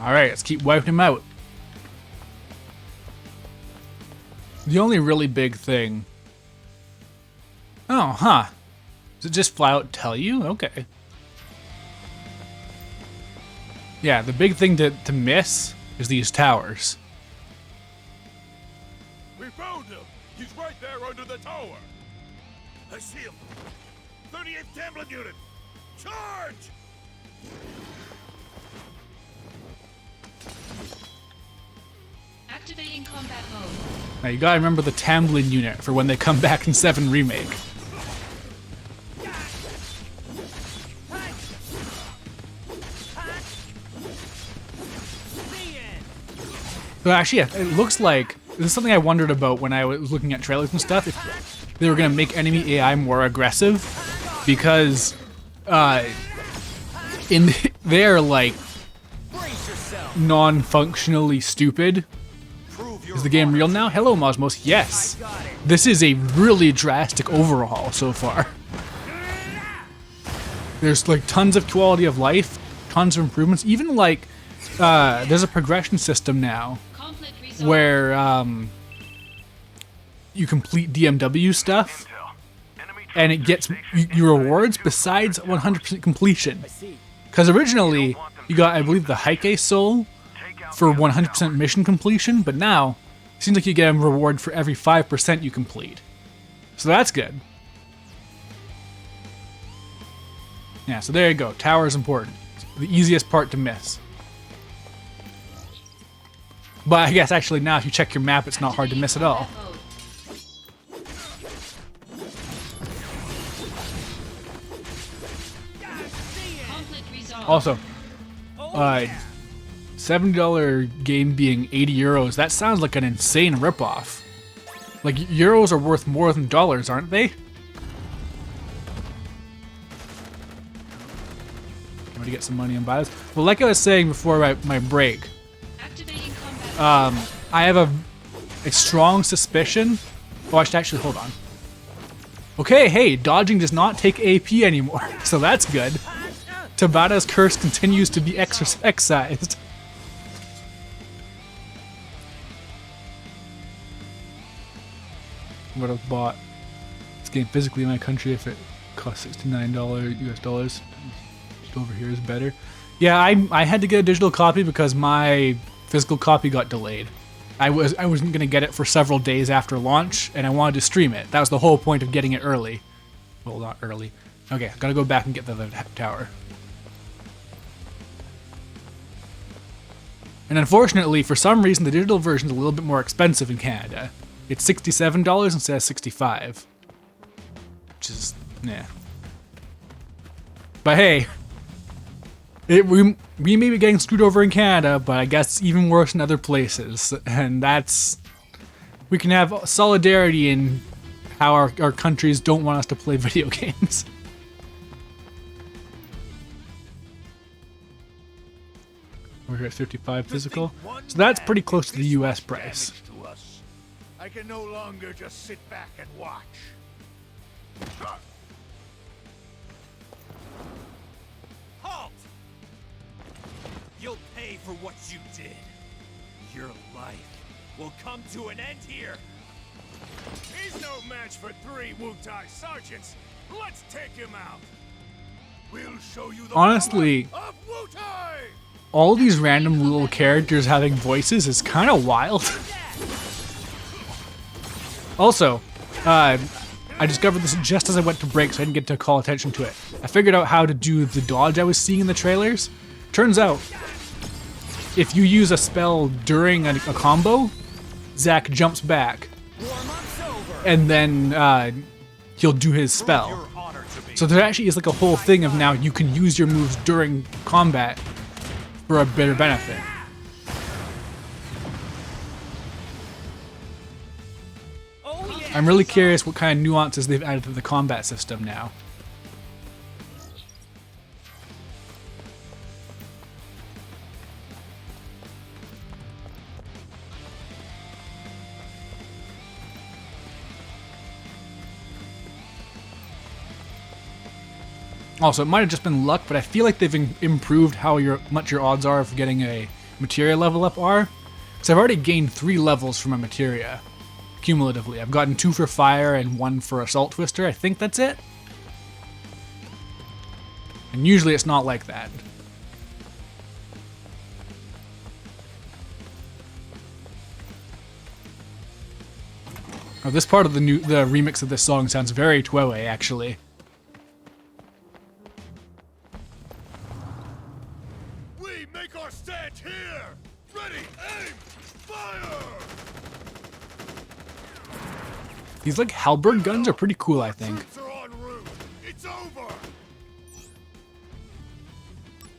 Alright, let's keep wiping him out. The only really big thing... Oh, huh. Does it just flat out tell you? Okay. Yeah, the big thing to miss is these towers. We found him! He's right there under the tower! I see him! 38th Tamblin unit! Charge! Activating combat mode. Now you gotta remember the Tamblin unit for when they come back in 7 Remake. So actually, yeah, it looks like, this is something I wondered about when I was looking at trailers and stuff, if they were gonna make enemy AI more aggressive, because they're like non-functionally stupid. Is the game real now? Hello, Mosmos. Yes. This is a really drastic overhaul so far. There's like tons of quality of life, tons of improvements. Even like, there's a progression system now where you complete DMW stuff and it gets you rewards besides 100% completion. Because originally you got, I believe, the Heike Soul for 100% mission completion, but now it seems like you get a reward for every 5% you complete. So that's good. Yeah, so there you go. Tower is important. It's the easiest part to miss. But I guess actually now if you check your map, it's not hard to miss at all. Also, $70 game being 80 euros, that sounds like an insane ripoff. Like, euros are worth more than dollars, aren't they? I'm gonna get some money and buy this. Well, like I was saying before my break, I have a strong suspicion. Oh, I should actually, hold on. Okay, hey, dodging does not take AP anymore, so that's good. Tabata's curse continues to be excised. Would have bought this game physically in my country if it cost $69 US dollars. Just over here is better. Yeah, I had to get a digital copy because my physical copy got delayed. I wasn't gonna get it for several days after launch, and I wanted to stream it. That was the whole point of getting it early. Well, not early. Okay, gotta go back and get the other tower. And unfortunately, for some reason, the digital version is a little bit more expensive in Canada. It's $67 instead of $65. Which is, yeah. But hey, we may be getting screwed over in Canada, but I guess it's even worse in other places. And that's... we can have solidarity in how our countries don't want us to play video games. We're here at 55 physical. So that's pretty close to the US price. I can no longer just sit back and watch. Halt! You'll pay for what you did. Your life will come to an end here. He's no match for 3 Wu-Tai sergeants. Let's take him out. We'll show you the honestly, power of Wu-Tai! All these random little characters having voices is kind of wild. Also, I discovered this just as I went to break, so I didn't get to call attention to it. I figured out how to do the dodge I was seeing in the trailers. Turns out, if you use a spell during a combo, Zack jumps back, and then he'll do his spell. So there actually is like a whole thing of now you can use your moves during combat for a better benefit. I'm really curious what kind of nuances they've added to the combat system now. Also, it might have just been luck, but I feel like they've improved how much your odds are of getting a materia level up are. Because I've already gained 3 levels from a materia, cumulatively. I've gotten 2 for fire and 1 for assault twister. I think that's it. And usually it's not like that. Oh, this part of the remix of this song sounds very Twoe, actually. We make our stand here! Ready, aim, fire! These like halberd guns are pretty cool, I think. Troops are en route. It's over!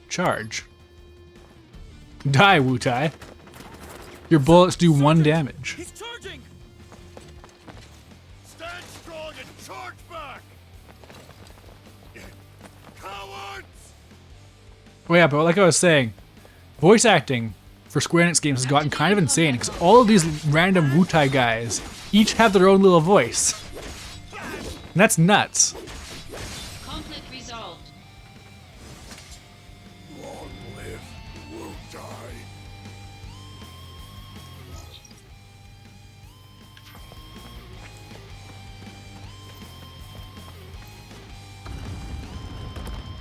Charge. Die, Wu-Tai. Your bullets do 1 damage. He's charging! Stand strong and charge back! Cowards! Oh yeah, but like I was saying, voice acting for Square Enix games has gotten kind of insane because all of these random Wu-Tai guys each have their own little voice. And that's nuts. Conflict resolved. Long live Wu-Tai.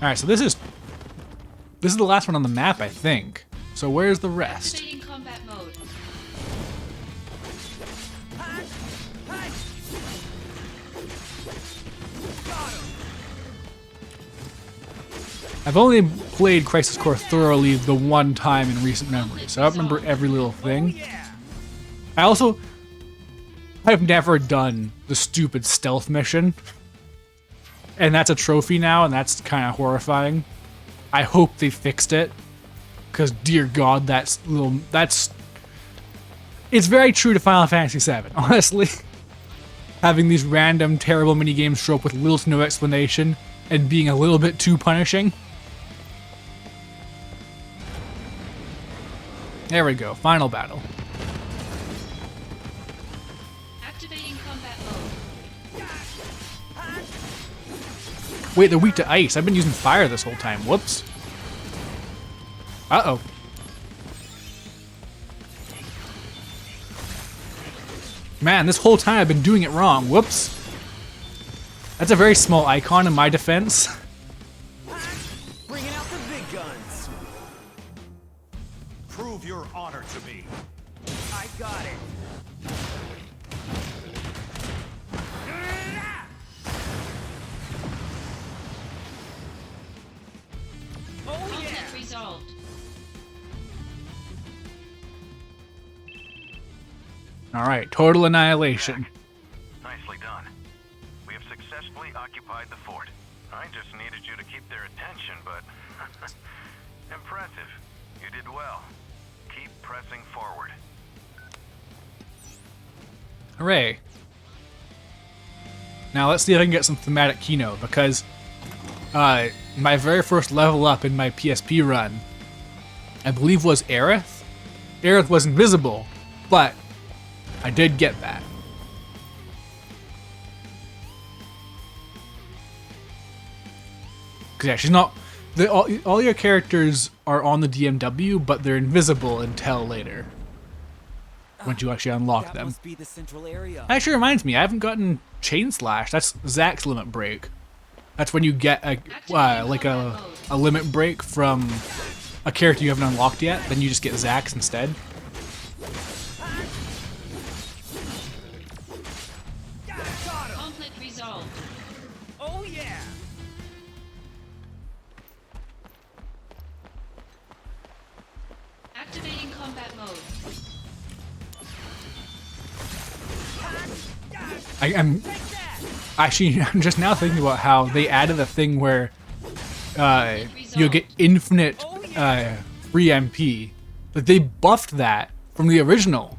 Alright, so this is the last one on the map, I think. So where's the rest? Activating combat mode. I've only played Crisis Core thoroughly the 1 time in recent memory, so I don't remember every little thing. I've never done the stupid stealth mission. And that's a trophy now, and that's kind of horrifying. I hope they fixed it. Because, dear God, it's very true to Final Fantasy VII, honestly. Having these random, terrible minigames show up with little to no explanation, and being a little bit too punishing. There we go, final battle. Activating combat mode. Wait, they're weak to ice. I've been using fire this whole time. Whoops. Uh-oh. Man, this whole time I've been doing it wrong. Whoops. That's a very small icon in my defense. Bringing out the big guns. Prove your honor to me. I got it. Conflict resolved. Alright, total annihilation. Nicely done. We have successfully occupied the fort. I just needed you to keep their attention, but... impressive. You did well. Keep pressing forward. Hooray. Now let's see if I can get some thematic keynote, because my very first level up in my PSP run, I believe was Aerith. Aerith was invisible, but I did get that. Because yeah, she's not... all your characters are on the DMW, but they're invisible until later. Once you actually unlock That them. must be the central area. Actually reminds me, I haven't gotten Chain Slash. That's Zack's limit break. That's when you get a limit break from a character you haven't unlocked yet, then you just get Zack's instead. Conflict resolved. Oh yeah. Activating combat mode. I'm actually I'm just now thinking about how they added a thing where you'll get infinite free MP. Like they buffed that from the original.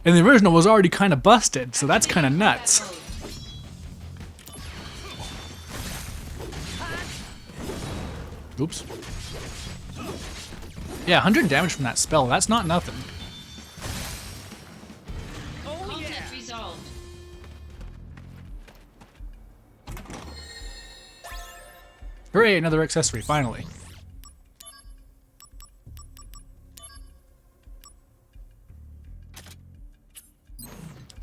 And the original was already kind of busted, so that's kind of nuts. Oops. Yeah, 100 damage from that spell, that's not nothing. Conflict resolved. Hooray, another accessory, finally.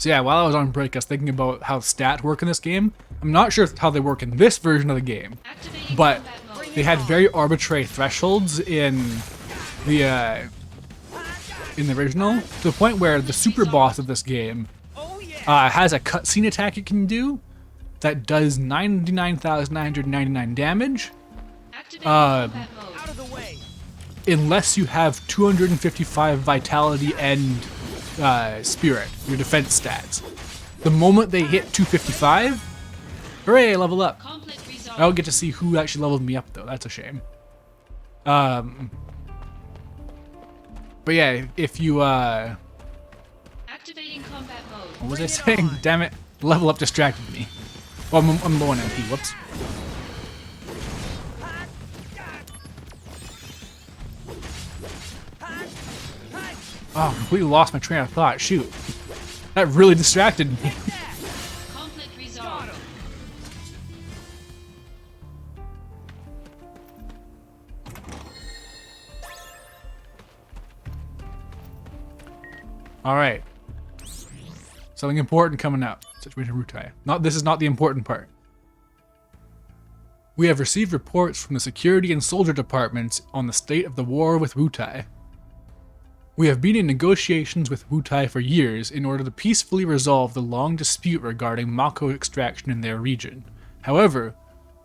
So yeah, while I was on break, I was thinking about how stats work in this game. I'm not sure how they work in this version of the game, Activating but combat mode. they had very arbitrary thresholds in the original, to the point where the super boss of this game has a cutscene attack it can do that does 99,999 damage, Activating combat mode. Out of the way. unless you have 255 vitality and spirit, your defense stats. The moment they hit 255, hooray, level up. Conflict resolved. I don't get to see who actually leveled me up though, that's a shame. But yeah, if you Activating combat mode. what was I saying? Damn it, level up distracted me. Well, I'm low on MP, whoops. Oh, completely lost my train of thought, shoot. That really distracted me. Conflict resolved. Alright. Something important coming up. Situation Rutai. This is not the important part. We have received reports from the security and soldier departments on the state of the war with Wutai. We have been in negotiations with Wutai for years in order to peacefully resolve the long dispute regarding Mako extraction in their region. However,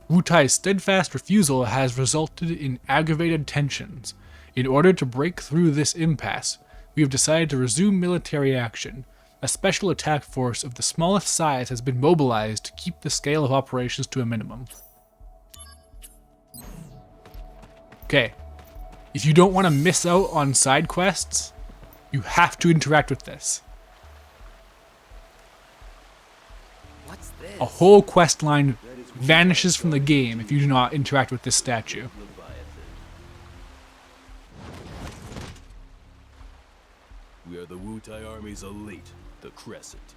Wutai's steadfast refusal has resulted in aggravated tensions. In order to break through this impasse, we have decided to resume military action. A special attack force of the smallest size has been mobilized to keep the scale of operations to a minimum. Okay. If you don't want to miss out on side quests, you have to interact with this. What's this? A whole quest line vanishes from the game if you do not interact with this statue. We are the Wutai Army's elite, the Crescent.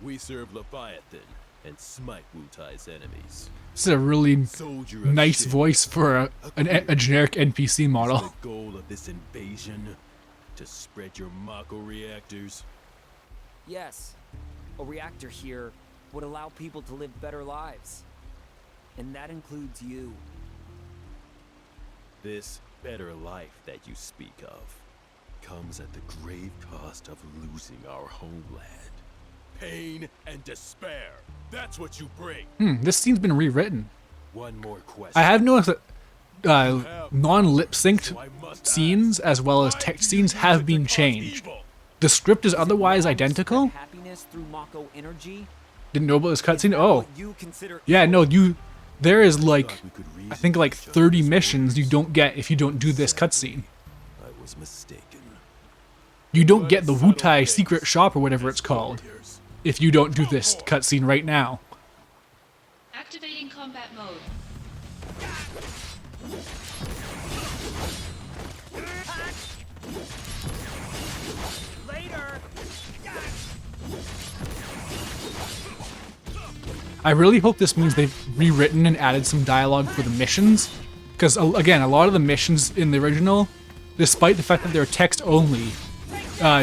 We serve Leviathan and smite Wutai's enemies. This is a really Soldier of nice Shin. voice for a generic NPC model. The goal of this invasion? To spread your Mako reactors? Yes. A reactor here would allow people to live better lives. And that includes you. This better life that you speak of comes at the grave cost of losing our homeland. Pain and despair. That's what you bring. This scene's been rewritten. One more question. I have noticed that non-lip synced So I must scenes as well as why text do you scenes use have it to been cause changed. evil? The script is otherwise Spread identical. happiness through Mako energy? Didn't know about this Is cutscene. that Oh, what you consider yeah, evil? no, there is like, Thought we could I reason think like with each other 30 as missions you warriors. don't get if you don't do this cutscene. I was mistaken. You don't get the Subtle Wutai things secret shop or whatever it's called warriors. if you don't do this cutscene right now. Activating combat mode. Later. I really hope this means they've rewritten and added some dialogue for the missions. Because, again, a lot of the missions in the original, despite the fact that they're text only,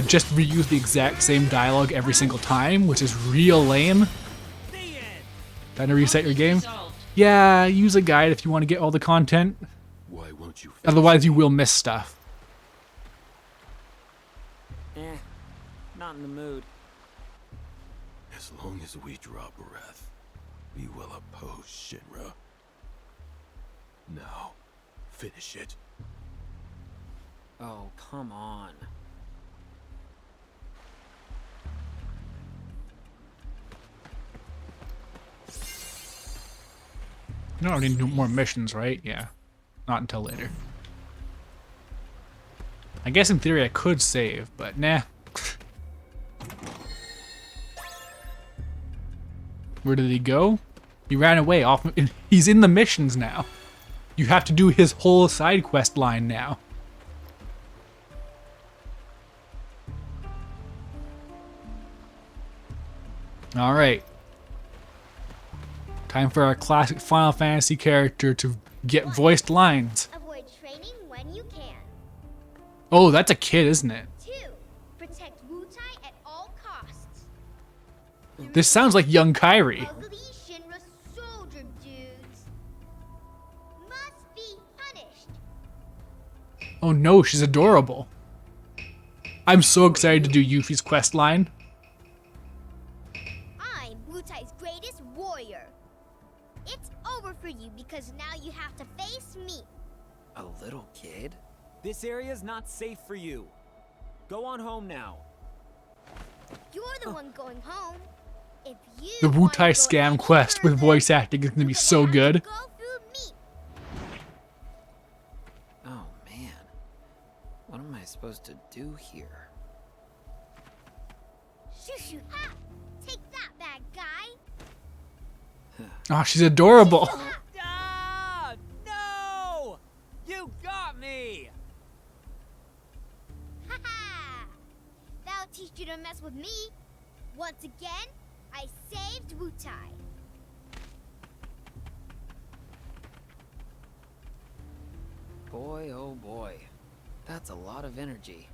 just reuse the exact same dialogue every single time, which is real lame. The end. Trying to reset your game? Resolved. Yeah, use a guide if you want to get all the content. Why won't you finish Otherwise, you will miss stuff. Not in the mood. As long as we draw breath, we will oppose Shinra. Now, finish it. Oh, come on. You don't need more missions, right? Yeah. Not until later. I guess in theory I could save, but nah. Where did he go? He ran away off. He's in the missions now. You have to do his whole side quest line now. All right. Time for our classic Final Fantasy character to get voiced lines. Avoid training when you can. Oh, that's a kid, isn't it? 2. Protect Wutai at all costs. This sounds like young Kyrie. Ugly Shinra soldier dudes must be punished. Oh no, she's adorable. I'm so excited to do Yuffie's quest line. I'm Wutai's greatest warrior. It's over for you because now you have to face me. A little kid? This area's not safe for you. Go on home now. You're the one going home. If you The wanna Wutai go scam any quest with further, voice acting is gonna be you're so have to good. go through me. Oh man. What am I supposed to do here? Shoo shoo ha! Take that, bad guy. Oh, she's adorable. Ah! No! You got me! Ha ha! That'll teach you to mess with me. Once again, I saved Wutai. Boy, oh boy. That's a lot of energy.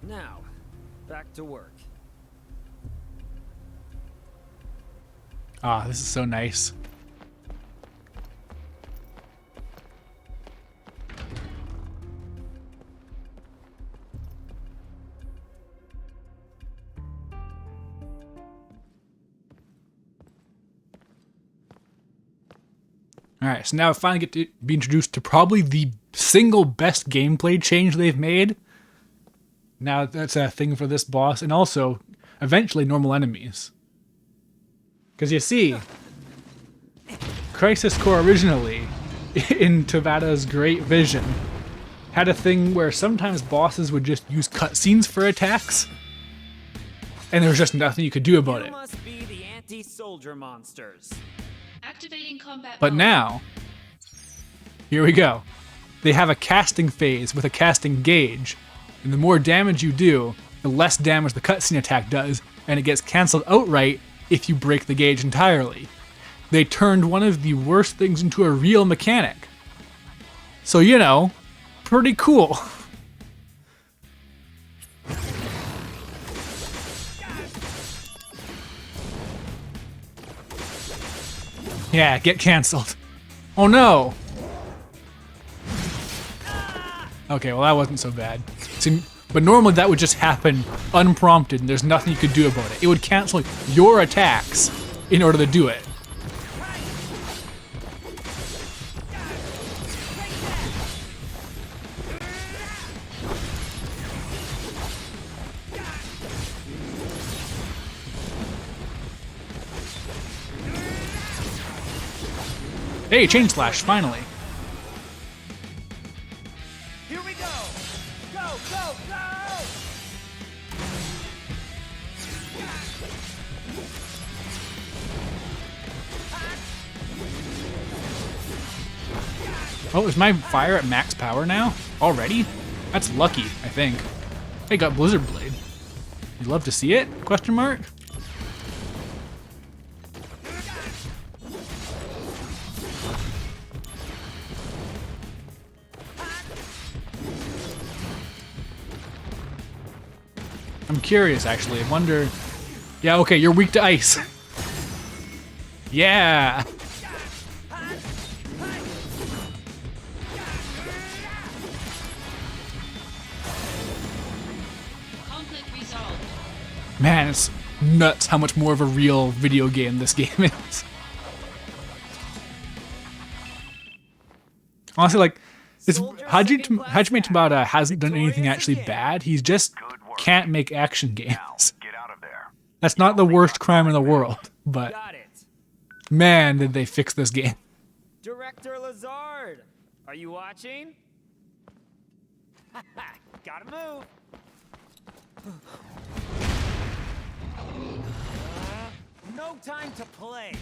Now, back to work. Ah, this is so nice. Alright, so now I finally get to be introduced to probably the single best gameplay change they've made. Now that's a thing for this boss, and also eventually normal enemies. Because you see, Crisis Core originally, in Tabata's Great Vision, had a thing where sometimes bosses would just use cutscenes for attacks, and there was just nothing you could do about You it. must be the anti-soldier monsters. Activating combat But mode. now, here we go. They have a casting phase with a casting gauge, and the more damage you do, the less damage the cutscene attack does, and it gets cancelled outright if you break the gauge entirely. They turned one of the worst things into a real mechanic. So, you know, pretty cool. Yeah, get cancelled. Oh no! Okay, well that wasn't so bad. See, but normally that would just happen unprompted and there's nothing you could do about it. It would cancel your attacks in order to do it. Hey, Chain Slash, finally. Here we go! Go, go, go! Oh, is my fire at max power now? Already? That's lucky, I think. Hey, got Blizzard Blade. You'd love to see it? Question mark? I'm curious, actually. I wonder... Yeah, okay, you're weak to ice. Yeah! Conflict resolved. Man, it's nuts how much more of a real video game this game is. Honestly, like, it's Hajime Tabata hasn't done anything actually bad. He's just can't make action games. Get out of there. That's not the worst crime in the world, but Got it. man, did they fix this game. Director Lazard, are you watching? Gotta move. No time to play.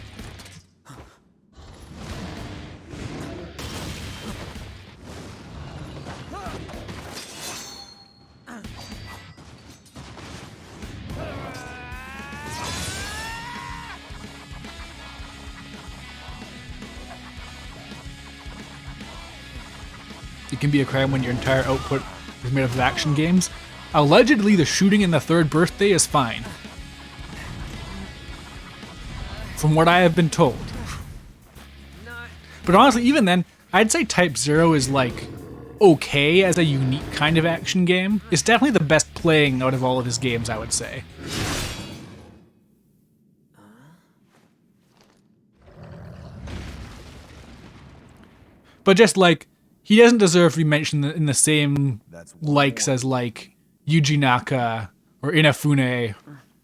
It can be a crime when your entire output is made up of action games. Allegedly, the shooting in the third birthday is fine. from what I have been told. But honestly, even then, I'd say Type 0 is like okay as a unique kind of action game. It's definitely the best playing out of all of his games, I would say. But just like, he doesn't deserve to be mentioned in the same likes as like Yuji Naka or Inafune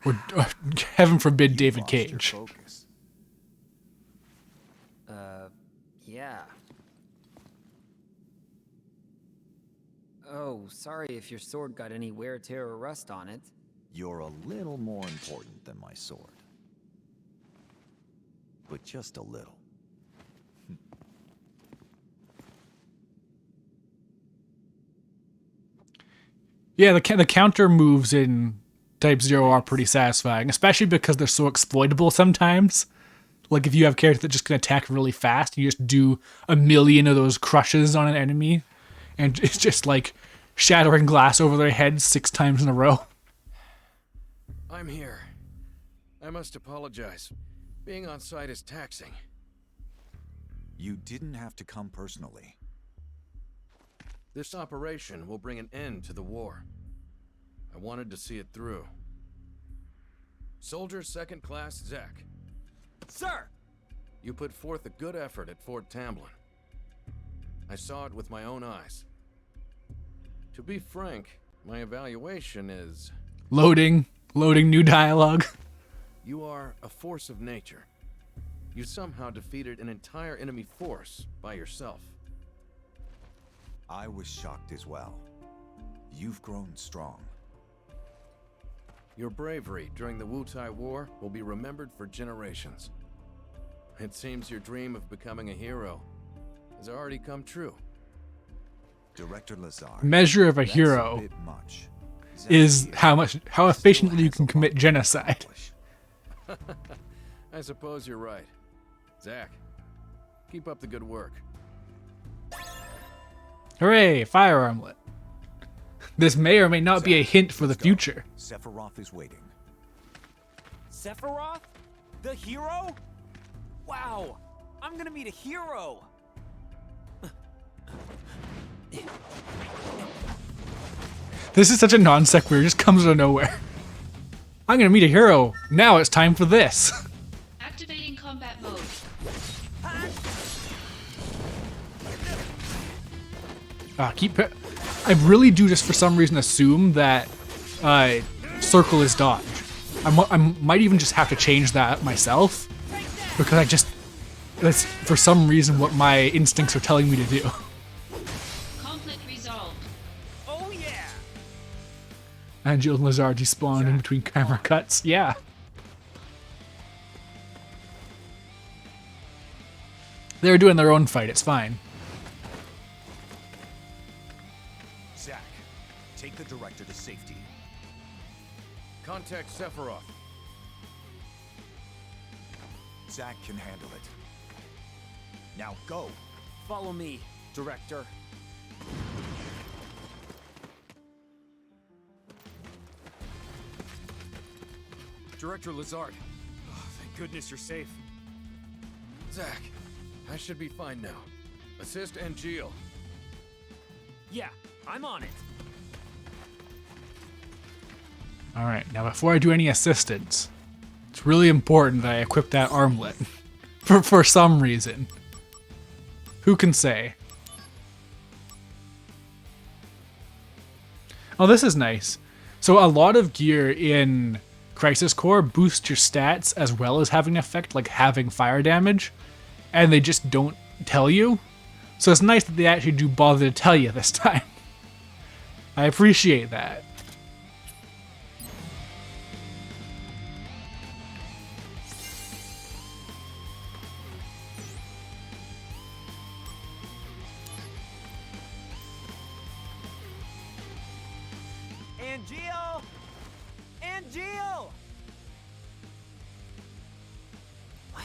or heaven forbid David Cage. Yeah. Oh, sorry if your sword got any wear, tear, or rust on it. You're a little more important than my sword. But just a little. Yeah, the counter moves in Type 0 are pretty satisfying, especially because they're so exploitable sometimes. Like if you have characters that just can attack really fast, you just do a million of those crushes on an enemy, and it's just like shattering glass over their heads 6 times in a row. I'm here. I must apologize. Being on site is taxing. You didn't have to come personally. This operation will bring an end to the war. I wanted to see it through. Soldier Second Class Zach. Sir! You put forth a good effort at Fort Tamblin. I saw it with my own eyes. To be frank, my evaluation is... Loading new dialogue. You are a force of nature. You somehow defeated an entire enemy force by yourself. I was shocked as well. You've grown strong. Your bravery during the Wutai War will be remembered for generations. It seems your dream of becoming a hero has already come true. Director Lazar. Measure of a That's hero a bit much. is how efficiently you can commit genocide. I suppose you're right. Zach, keep up the good work. Hooray, fire armlet. This may or may not be a hint for the future. Sephiroth is waiting. Sephiroth? The hero? Wow! I'm gonna meet a hero! This is such a non sequitur, it just comes out of nowhere. I'm gonna meet a hero. Now it's time for this. Activating combat mode. I really do just for some reason assume that circle is dodge. I might even just have to change that myself because that's for some reason what my instincts are telling me to do. Conflict resolved. Oh yeah! And Jill and Lazar despawned in between camera cuts. Yeah. They were doing their own fight, it's fine. Zach, take the director to safety. Contact Sephiroth. Zach can handle it. Now go. Follow me, Director. Director Lazard. Oh, thank goodness you're safe. Zach, I should be fine now. Assist Angeal. Yeah, I'm on it. Alright, now before I do any assistance, it's really important that I equip that armlet. for some reason. Who can say? Oh, this is nice. So a lot of gear in Crisis Core boosts your stats as well as having an effect, like having fire damage, and they just don't tell you. So it's nice that they actually do bother to tell you this time. I appreciate that. Angeal! Angeal! What?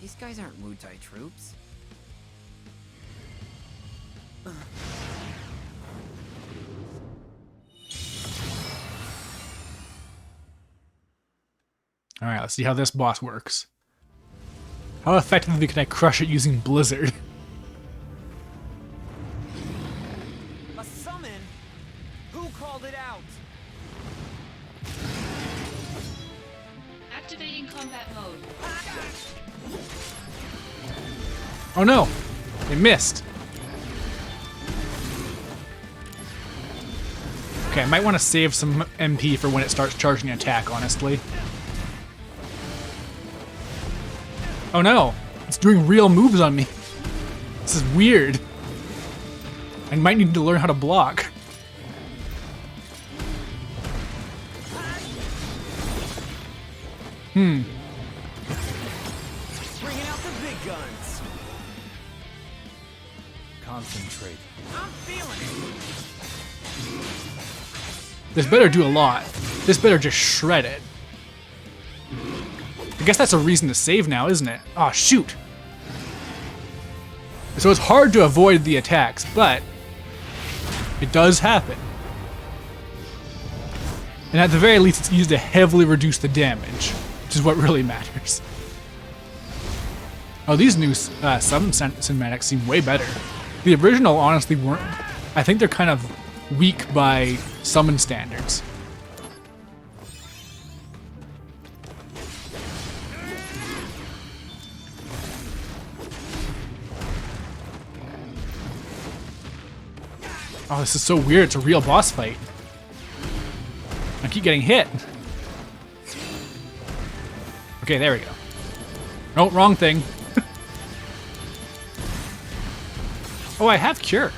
These guys aren't Wutai troops. Alright, let's see how this boss works. How effectively can I crush it using Blizzard? A summon? Who called it out? Activating combat mode. Oh no! They missed. Okay, I might want to save some MP for when it starts charging an attack, honestly. Oh no! It's doing real moves on me. This is weird. I might need to learn how to block. Bringing out the big guns. Concentrate. I'm feeling it. This better do a lot. This better just shred it. I guess that's a reason to save now, isn't it? Oh, shoot. So it's hard to avoid the attacks, but it does happen. And at the very least, it's used to heavily reduce the damage, which is what really matters. Oh, these new summon cinematics seem way better. The original honestly weren't. I think they're kind of weak by summon standards. Oh, this is so weird. It's a real boss fight. I keep getting hit. Okay, there we go. Oh, wrong thing. Oh, I have cure.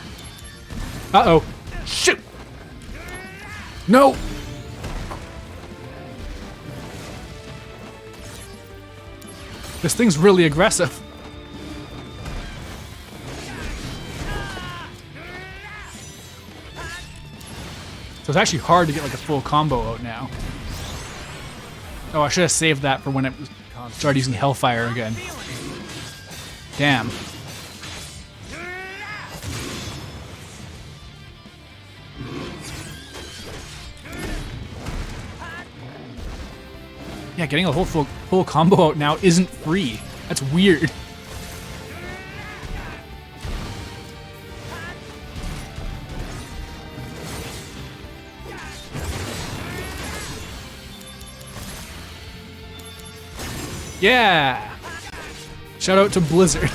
Uh-oh. Shoot! No! This thing's really aggressive. So it's actually hard to get like a full combo out now. Oh, I should have saved that for when it started using Hellfire again. Damn. Yeah, getting a whole full combo out now isn't free. That's weird. Yeah! Shout out to Blizzard.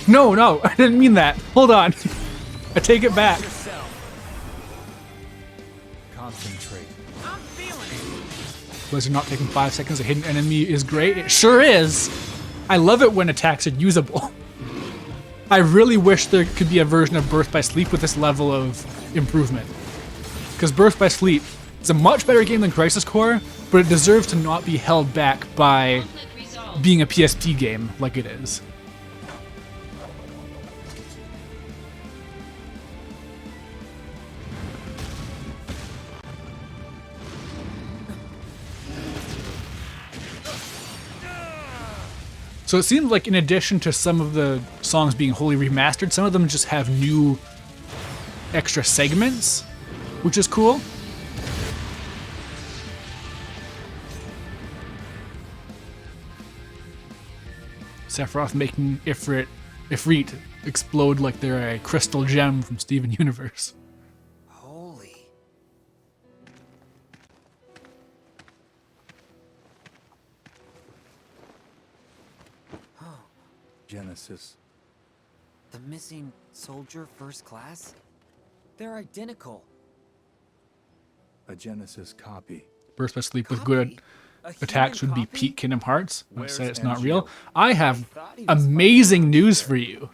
No, I didn't mean that. Hold on. I take it back. Concentrate. I'm feeling it. Blizzard not taking 5 seconds to hit an enemy is great. It sure is. I love it when attacks are usable. I really wish there could be a version of Birth by Sleep with this level of improvement. Because Birth by Sleep is a much better game than Crisis Core, but it deserves to not be held back by Conflict resolved. being a PSP game like it is. So it seems like in addition to some of the songs being wholly remastered, some of them just have new extra segments, which is cool. Sephiroth making Ifrit explode like they're a crystal gem from Steven Universe. Holy. Genesis. The missing soldier first class? They're identical. A Genesis copy. Birth by Sleep with good A attacks human would be copy? peak Kingdom Hearts. I Where's said it's not Angel? real. I have thought he was amazing news for you.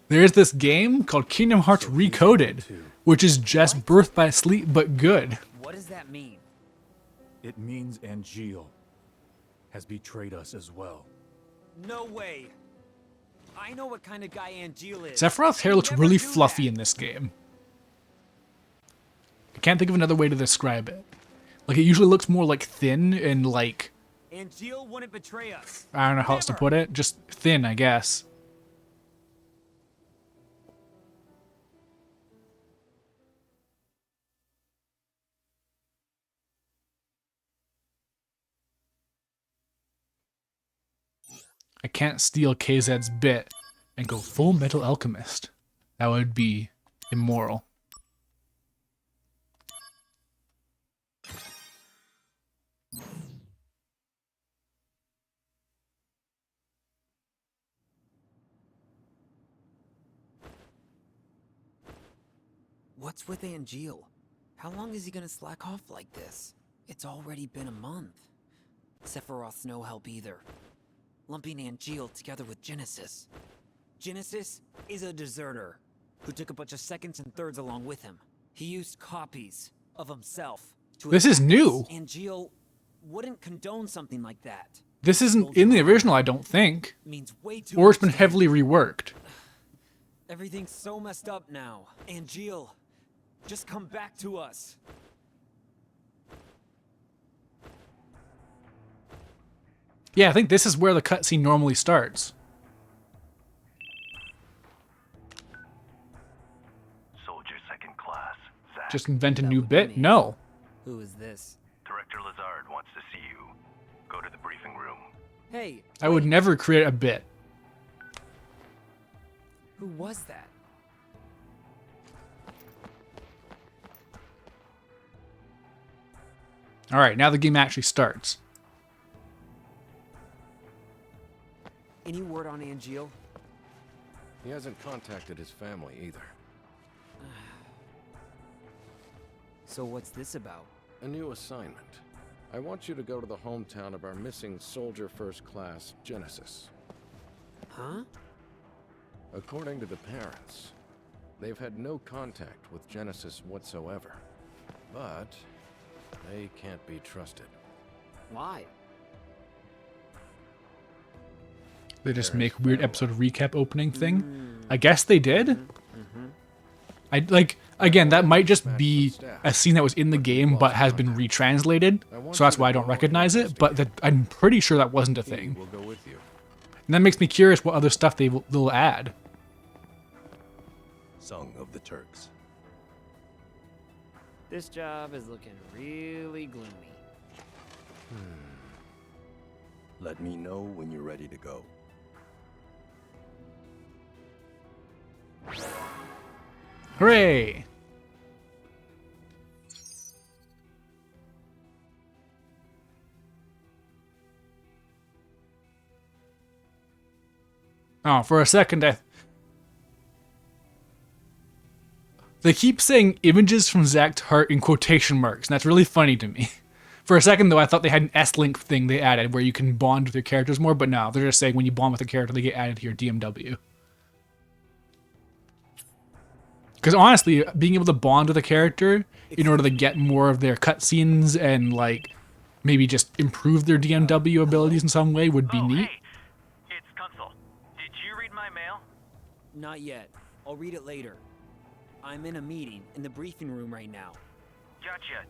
There's this game called Kingdom Hearts Recoded, which is just Birth by Sleep but good. What does that mean? It means Angeal has betrayed us as well. No way. I know what kind of guy Angeal is. Sephiroth's hair He'd looks never really do fluffy that. in this game. I can't think of another way to describe it. Like, it usually looks more like thin and like, Angeal wouldn't betray us. I don't know how else to Never. put it. Just thin, I guess. I can't steal KZ's bit and go full Metal Alchemist. That would be immoral. What's with Angeal? How long is he gonna slack off like this? It's already been a month. Sephiroth's no help either. Lumping Angeal together with Genesis. Genesis is a deserter who took a bunch of seconds and thirds along with him. He used copies of himself to This is attack new. us. Angeal wouldn't condone something like that. This isn't in the original, I don't think. Means way too Or it's much been to him. heavily reworked. Everything's so messed up now. Angeal, just come back to us. Yeah, I think this is where the cutscene normally starts. Soldier second class. Zach. Just invent a That new would be bit? me. No. Who is this? Director Lazard wants to see you. Go to the briefing room. Hey, I would wait, never create a bit. who was that? Alright, now the game actually starts. Any word on Angeal? He hasn't contacted his family either. So what's this about? A new assignment. I want you to go to the hometown of our missing soldier first class, Genesis. Huh? According to the parents, they've had no contact with Genesis whatsoever. But they can't be trusted. Why? They just make weird episode recap opening thing. I guess they did. I like again, that might just be a scene that was in the game but has been retranslated, so that's why I don't recognize it. But I'm pretty sure that wasn't a thing. We'll go with you. And that makes me curious what other stuff they'll add. Song of the Turks. This job is looking really gloomy. Let me know when you're ready to go. Hooray! Oh, for a second, they keep saying images from Zach's heart in quotation marks, and that's really funny to me. For a second, though, I thought they had an S-Link thing they added where you can bond with your characters more, but no, they're just saying when you bond with a character, they get added to your DMW. Because honestly, being able to bond with a character in order to get more of their cutscenes and, like, maybe just improve their DMW abilities in some way would be neat. Hey, it's Kunzel. Did you read my mail? Not yet. I'll read it later. I'm in a meeting in the briefing room right now. Gotcha.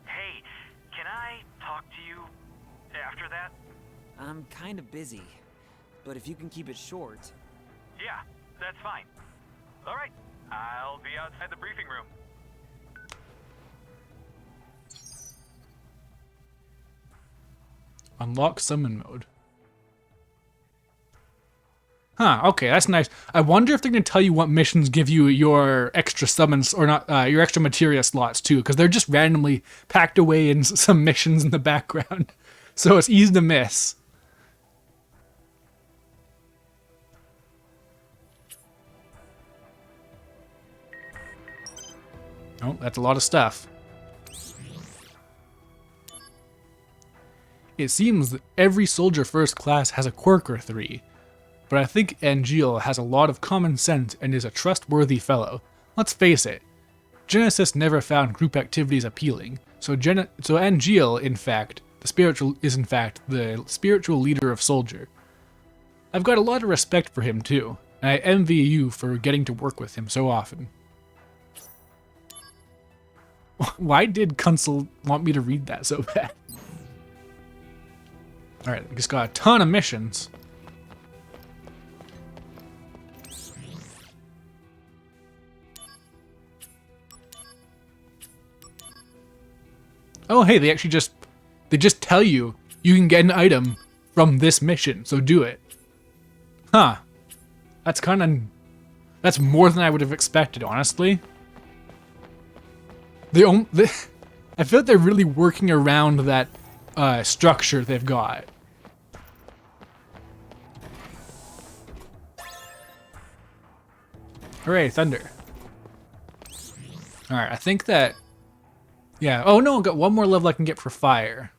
Hey, can I talk to you after that? I'm kind of busy, but if you can keep it short. Yeah, that's fine. All right, I'll be outside the briefing room. Unlock summon mode. Huh, okay, that's nice. I wonder if they're going to tell you what missions give you your extra summons, or not, your extra materia slots too, because they're just randomly packed away in some missions in the background. So it's easy to miss. Oh, that's a lot of stuff. It seems that every soldier first class has a quirk or three, but I think Angeal has a lot of common sense and is a trustworthy fellow. Let's face it, Genesis never found group activities appealing, so Angeal, in fact, is in fact the spiritual leader of Soldier. I've got a lot of respect for him too, and I envy you for getting to work with him so often. Why did Kunzel want me to read that so bad? Alright, we just got a ton of missions. Oh hey, they just tell you you can get an item from this mission, so do it. Huh. That's more than I would have expected, honestly. I feel like they're really working around that structure they've got. Hooray, thunder. Alright, I think that... Yeah, oh no, I've got one more level I can get for fire.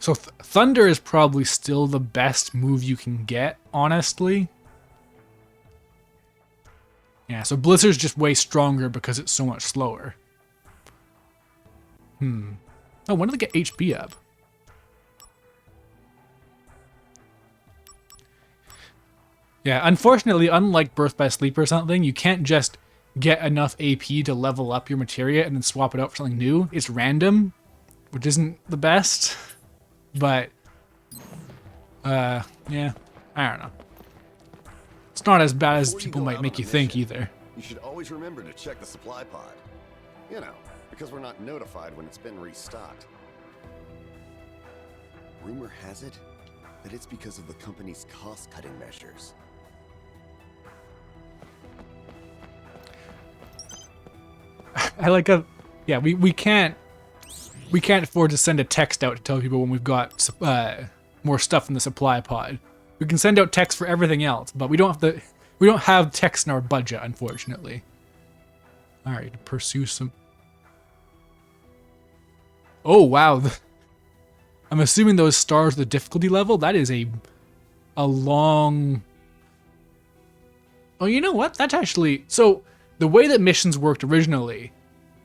So thunder is probably still the best move you can get, honestly. Yeah, so blizzard's just way stronger because it's so much slower. Oh, when do they get HP up? Yeah, unfortunately, unlike Birth by Sleep or something, you can't just get enough AP to level up your materia and then swap it out for something new. It's random, which isn't the best. But, yeah, I don't know. It's not as bad as people might make you think either. You should always remember to check the supply pod. You know, because we're not notified when it's been restocked. Rumor has it that it's because of the company's cost-cutting measures. I like a... Yeah, we can't afford to send a text out to tell people when we've got more stuff in the supply pod. We can send out text for everything else, but we don't have text in our budget, unfortunately. All right, pursue some. Oh wow, I'm assuming those stars are the difficulty level. That is a long. Oh, you know what? That's actually so. The way that missions worked originally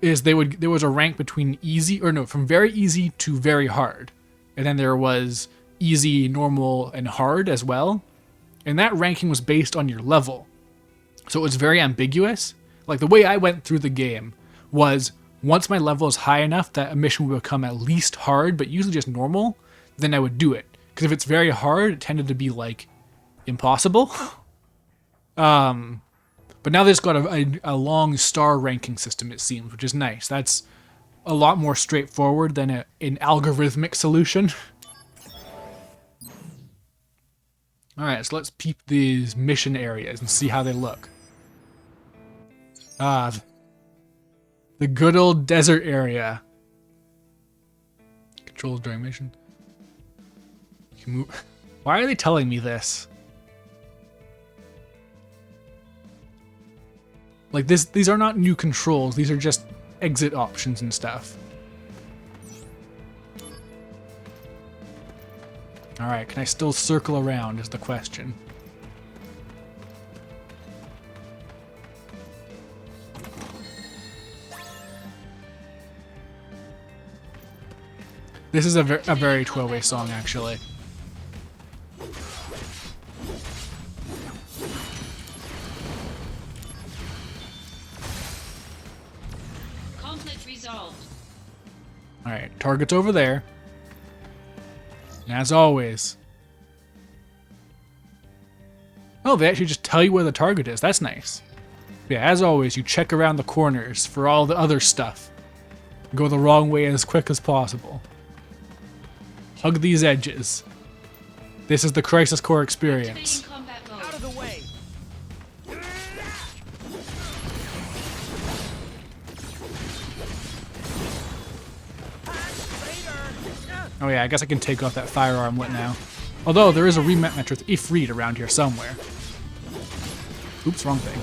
is there was a rank between easy from very easy to very hard, and then there was easy, normal, and hard as well. And that ranking was based on your level. So it was very ambiguous. Like the way I went through the game was once my level is high enough that a mission would become at least hard, but usually just normal, then I would do it. Because if it's very hard, it tended to be like impossible. But now there's got a long star ranking system, it seems, which is nice. That's a lot more straightforward than an algorithmic solution. Alright, so let's peep these mission areas and see how they look. The good old desert area. Controls during mission. You can move. Why are they telling me this? Like these are not new controls, these are just exit options and stuff. Alright, can I still circle around is the question. This is a very 12-way song, actually. Conflict resolved. Alright, target's over there. And as always. Oh, they actually just tell you where the target is. That's nice. Yeah, as always, you check around the corners for all the other stuff. Go the wrong way as quick as possible. Hug these edges. This is the Crisis Core experience. Activating combat mode. Out of the way! Oh yeah, I guess I can take off that fire armlet now. Although there is a rematch with Ifrit around here somewhere. Oops, wrong thing.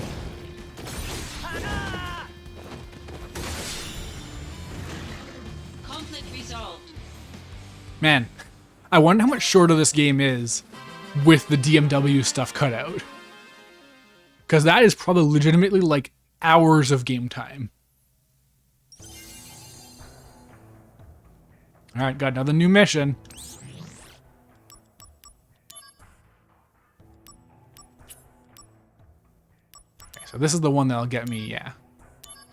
Conflict resolved. Man, I wonder how much shorter this game is with the DMW stuff cut out. Because that is probably legitimately like hours of game time. Alright, got another new mission. Okay, so this is the one that'll get me, yeah.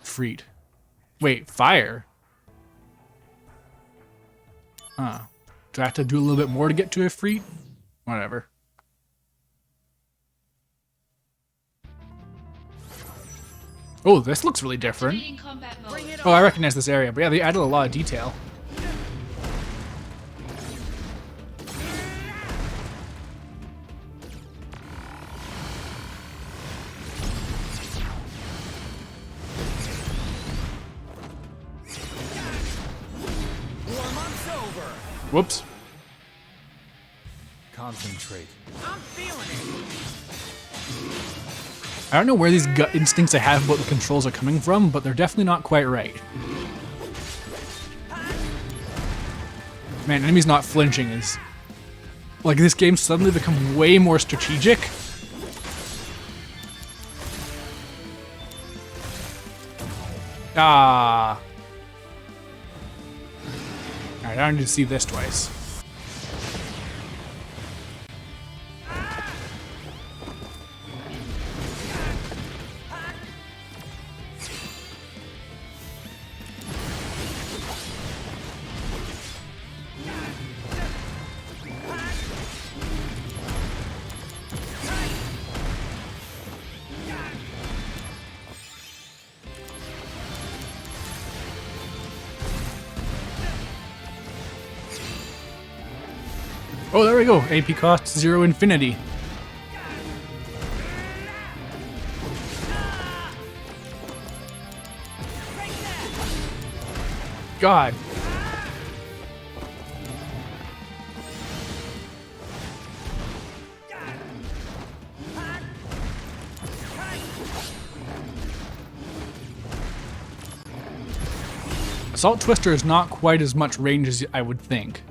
Freed. Wait, fire? Huh. Do I have to do a little bit more to get to a Ifrit? Whatever. Oh, this looks really different. Activating combat mode. Oh, I recognize this area, but yeah, they added a lot of detail. Whoops. Concentrate. I don't know where these gut instincts I have about the controls are coming from, but they're definitely not quite right. Man, enemies not flinching is... Like, this game's suddenly become way more strategic. Ah. Alright, I don't need to see this twice. Oh, there we go. AP cost 0 infinity. God. Assault Twister is not quite as much range as I would think.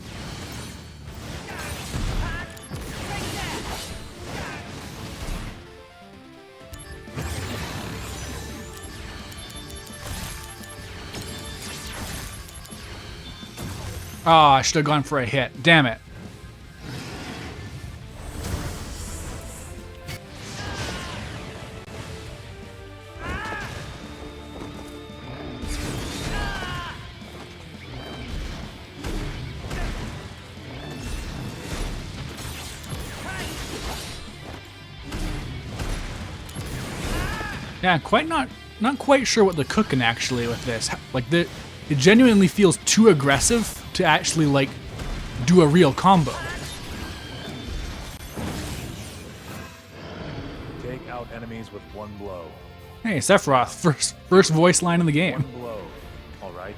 Oh, I should have gone for a hit. Damn it. Yeah, not quite sure what they're cooking actually with this. Like it genuinely feels too aggressive to actually like do a real combo. Take out enemies with one blow. Hey, Sephiroth, first voice line in the game. One blow. All right.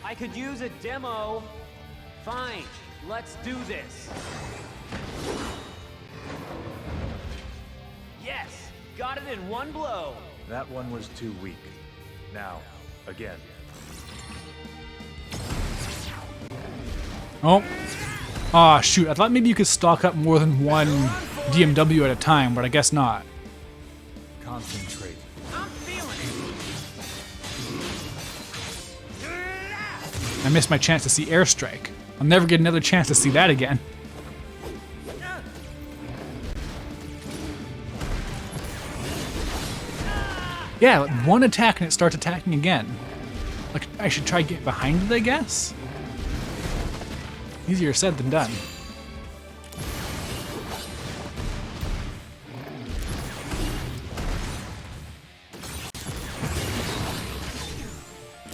I could use a demo. Fine, let's do this. Yes, got it in one blow. That one was too weak. Now, again. Oh. Ah, shoot. I thought maybe you could stock up more than one DMW at a time, but I guess not. Concentrate. I'm feeling it. I missed my chance to see Airstrike. I'll never get another chance to see that again. Yeah, like one attack and it starts attacking again. Like, I should try to get behind it, I guess? Easier said than done.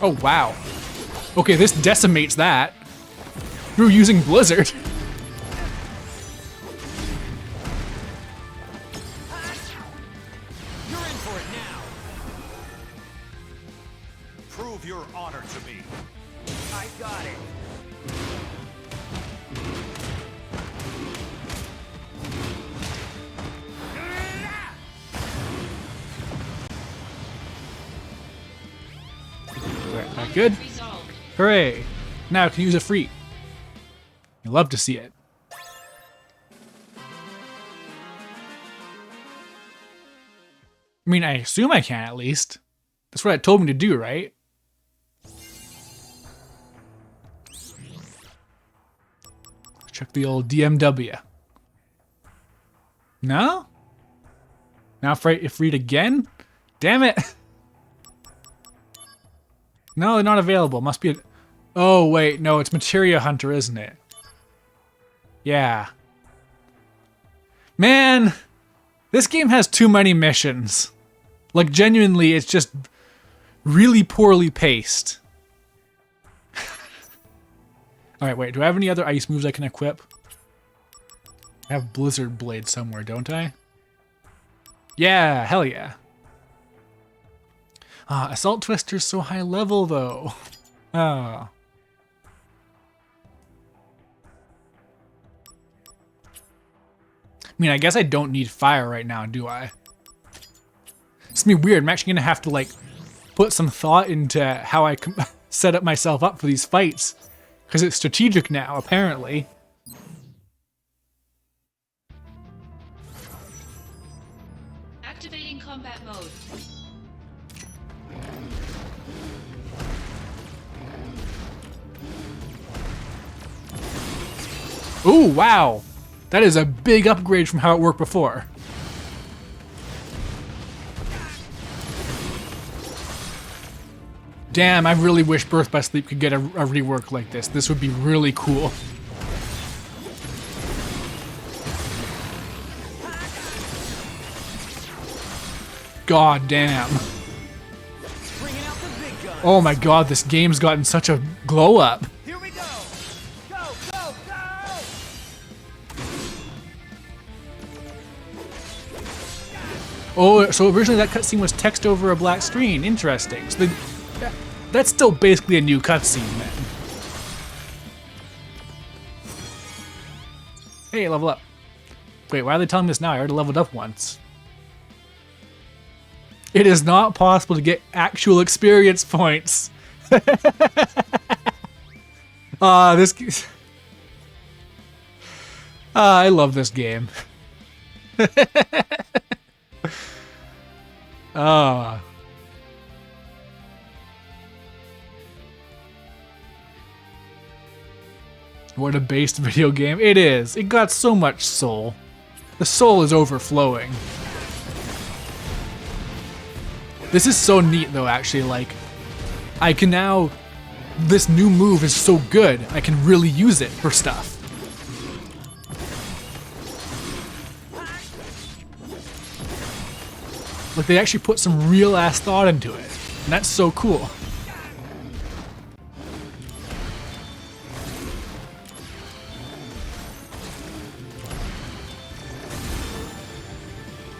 Oh, wow. Okay, this decimates that. Through using Blizzard. You're in for it now. Prove your honor to me. I got it. Alright, good. Resolved. Hooray! Now I can use a free. I love to see it. I mean, I assume I can at least. That's what it told me to do, right? Check the old DMW. No? Now if read again? Damn it! No, they're not available. Must be a... Oh, wait. No, it's Materia Hunter, isn't it? Yeah. Man! This game has too many missions. Like, genuinely, it's just really poorly paced. Alright, wait. Do I have any other ice moves I can equip? I have Blizzard Blade somewhere, don't I? Yeah, hell yeah. Assault Twister's so high level, though. Oh. mean, I guess I don't need fire right now, do I? It's gonna be weird. I'm actually gonna have to like put some thought into how I set up myself up for these fights, because it's strategic now, apparently. Activating combat mode. Ooh, wow. That is a big upgrade from how it worked before. Damn, I really wish Birth by Sleep could get a rework like this. This would be really cool. God damn. Oh my god, this game's gotten such a glow up. Here we go! Go, go, go! Oh, so originally that cutscene was text over a black screen. Interesting. So that's still basically a new cutscene then. Hey, level up. Wait, why are they telling me this now? I already leveled up once. It is not possible to get actual experience points. This... I love this game. What a based video game. It is. It got so much soul. The soul is overflowing. This is so neat though, actually. Like, I can now... This new move is so good, I can really use it for stuff. Like, they actually put some real ass thought into it. And that's so cool.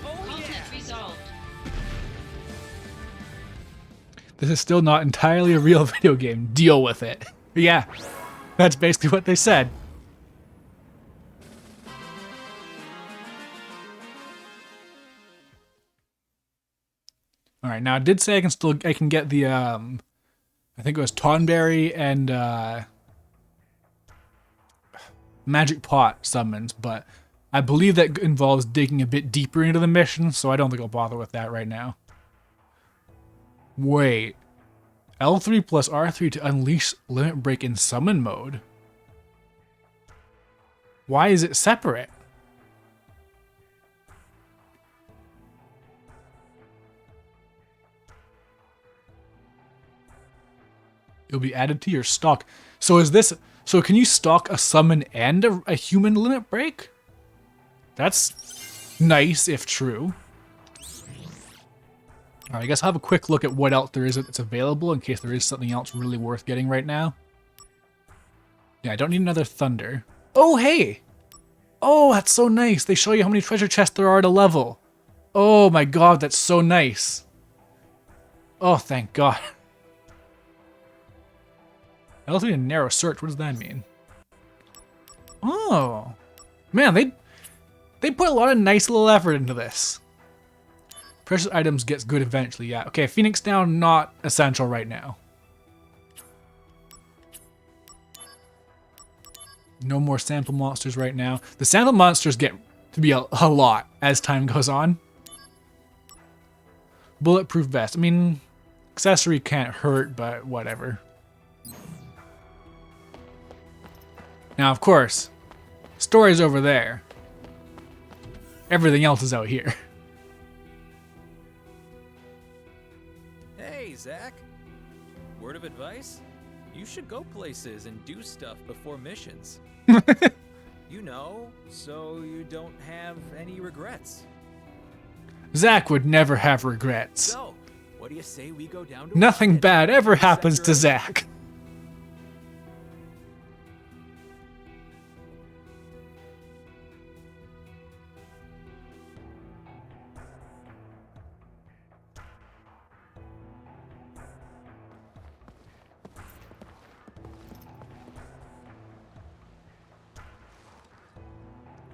Conflict resolved. This is still not entirely a real video game. Deal with it. But yeah, that's basically what they said. All right, now I did say I can get the I think it was Tonberry and Magic Pot summons, but I believe that involves digging a bit deeper into the mission, so I don't think I'll bother with that right now. Wait. L3 plus R3 to unleash Limit Break in summon mode? Why is it separate? It'll be added to your stock. So is this... So can you stock a summon and a human Limit Break? That's nice, if true. Alright, I guess I'll have a quick look at what else there is that's available in case there is something else really worth getting right now. Yeah, I don't need another Thunder. Oh, hey! Oh, that's so nice. They show you how many treasure chests there are at a level. Oh my god, that's so nice. Oh, thank god. I also need a narrow search. What does that mean? Oh. Man, they put a lot of nice little effort into this. Precious items gets good eventually, yeah. Okay, Phoenix down, not essential right now. No more sample monsters right now. The sample monsters get to be a lot as time goes on. Bulletproof vest. I mean, accessory can't hurt, but whatever. Now, of course, story's over there. Everything else is out here. Hey, Zach. Word of advice? You should go places and do stuff before missions. You know, so you don't have any regrets. Zach would never have regrets. So, what do you say we go down to Nothing bad ever happens to Zach.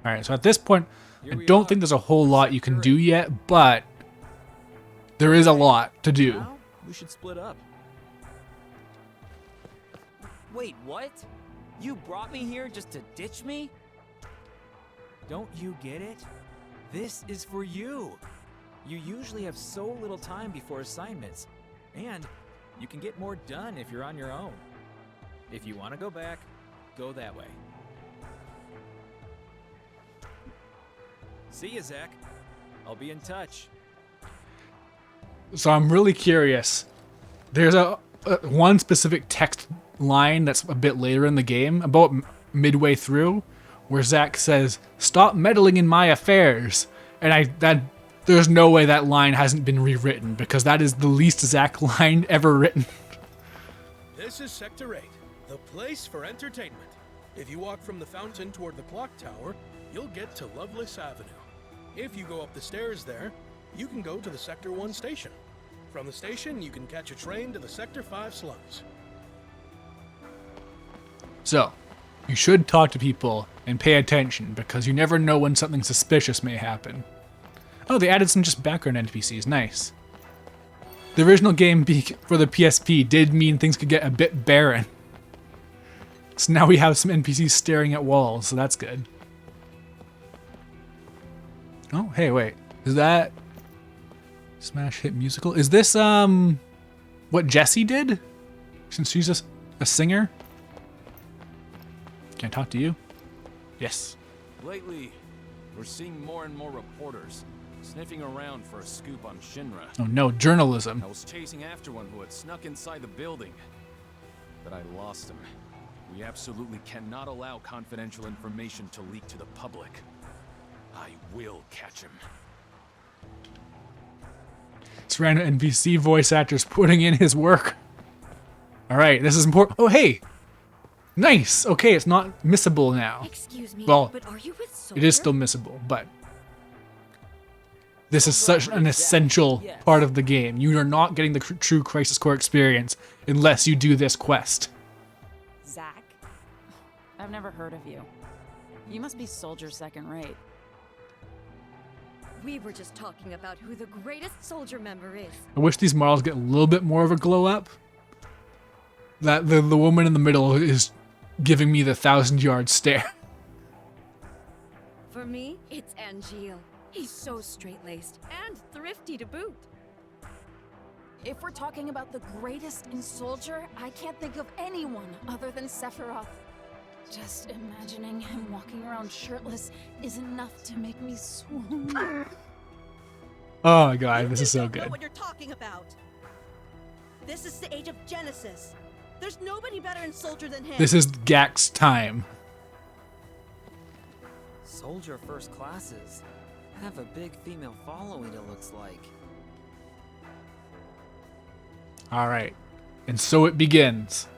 Alright, so at this point, I don't think there's a whole lot you can do yet, but there is a lot to do. Now, we should split up. Wait, what? You brought me here just to ditch me? Don't you get it? This is for you. You usually have so little time before assignments, and you can get more done if you're on your own. If you want to go back, go that way. See ya, Zach. I'll be in touch. So I'm really curious. There's a one specific text line that's a bit later in the game, about midway through, where Zach says, "Stop meddling in my affairs." And there's no way that line hasn't been rewritten, because that is the least Zach line ever written. This is Sector 8, the place for entertainment. If you walk from the fountain toward the clock tower, you'll get to Lovelace Avenue. If you go up the stairs there, you can go to the Sector 1 station. From the station, you can catch a train to the Sector 5 slums. So, you should talk to people and pay attention, because you never know when something suspicious may happen. Oh, they added some just background NPCs. Nice. The original game for the PSP did mean things could get a bit barren. So now we have some NPCs staring at walls, so that's good. Oh, hey, wait. Is that Smash Hit Musical? Is this, what Jessie did? Since she's a singer? Can I talk to you? Yes. Lately, we're seeing more and more reporters sniffing around for a scoop on Shinra. Oh no, journalism. I was chasing after one who had snuck inside the building, but I lost him. We absolutely cannot allow confidential information to leak to the public. I will catch him. It's random NPC voice actors putting in his work. Alright, this is important. Oh, hey! Nice! Okay, it's not missable now. Excuse me, well, but are you with Soldier? it is still missable, but this is such an essential part of the game. You are not getting the true Crisis Core experience unless you do this quest. Zach? I've never heard of you. You must be Soldier second rate. We were just talking about who the greatest Soldier member is. I wish these models get a little bit more of a glow up. That the woman in the middle is giving me the 1,000-yard stare. For me, it's Angeal. He's so straight-laced and thrifty to boot. If we're talking about the greatest in Soldier, I can't think of anyone other than Sephiroth. Just imagining him walking around shirtless is enough to make me swoon. Oh my god, this is so Know good. what you're talking about. This is the age of Genesis. There's nobody better in Soldier than him. This is Gak's time. Soldier first classes have a big female following, it looks like. Alright, and so it begins.